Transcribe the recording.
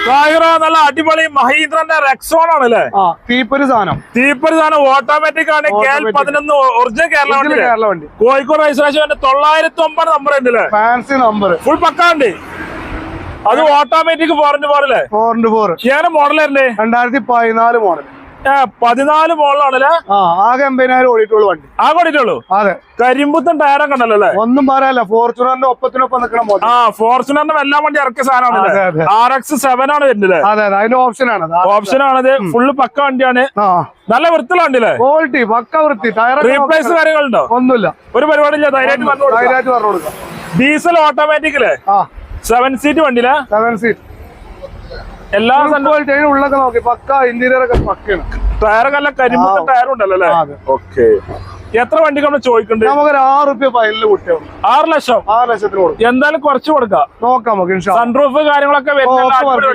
നല്ല അടിപൊളി മഹീന്ദ്രന്റെ റെക്സോൺ ആണ് അല്ലേ? തീപ്പൊരി സാധനം ഓട്ടോമാറ്റിക് ആണ്. KL11 ഒറിജിനൽ കേരള വണ്ടി. കോഴിക്കോട് രജിസ്ട്രേഷൻ 909 നമ്പർ ഉണ്ട്. ഫാൻസി നമ്പർ ഫുൾ പക്കാ ഉണ്ട്. അത് ഓട്ടോമാറ്റിക് 4x4 ഏറെ മോഡലായിരുന്നേ? 2014 മോഡൽ. 14 മോഡലാണല്ലേ? ആകെ 80,000 ഓടിയിട്ടുള്ളൂ വണ്ടി. ആകെ ഓടിയിട്ടുള്ളൂ. അതെ. കരിമ്പുത്തൻ ടയറൊക്കെ ഉണ്ടല്ലോ അല്ലേ? ഒന്നും പറയാല്ല. ഫോർച്യൂണറിന്റെ ഒപ്പത്തിനൊപ്പം നിൽക്കണം. ഫോർച്യൂണറിന്റെ എല്ലാം വണ്ടി ഇറക്കിയ സാധനമാണ്. RX-7 ആണ് വരുന്നത്. അതെ അതെ, അതിന്റെ ഓപ്ഷൻ ആണത്. ഫുള്ള് പക്ക വണ്ടിയാണ്. നല്ല വൃത്തിയുള്ള വണ്ടിയില്ലേ? ക്വാളിറ്റി പക്ക വൃത്തി. ടയർ റീപ്ലേസ് കാര്യങ്ങളുണ്ടോ? ഒന്നുമില്ല. ഒരു പരിപാടി ഇല്ല. ധൈര്യമായിട്ട് പറഞ്ഞു കൊടുക്കാം. ഡീസൽ ഓട്ടോമാറ്റിക് അല്ലേ? 7 സീറ്റ് വണ്ടിയിലെ 7 സീറ്റ്. എല്ലാ ഉള്ളൊക്കെ നോക്കി പക്ക. ഇന്റീരിയർ ഒക്കെ പക്കയാണ്. ടയറൊക്കെ നല്ല കരിമ്പുത്തൻ ടയർ ഉണ്ടല്ലോ അല്ലേ? ഓക്കെ. എത്ര വണ്ടിക്ക് നമ്മൾ ചോദിക്കുന്നുണ്ട്? നമുക്ക് ₹6 ഫൈനൽ കൂട്ടിയാവും. 6 ലക്ഷം. 6 ലക്ഷത്തിന് കൊടുക്കും. എന്തായാലും കുറച്ച് കൊടുക്കാം. നോക്കാം നമുക്ക്. സൺറൂഫ് കാര്യങ്ങളൊക്കെ വരുന്ന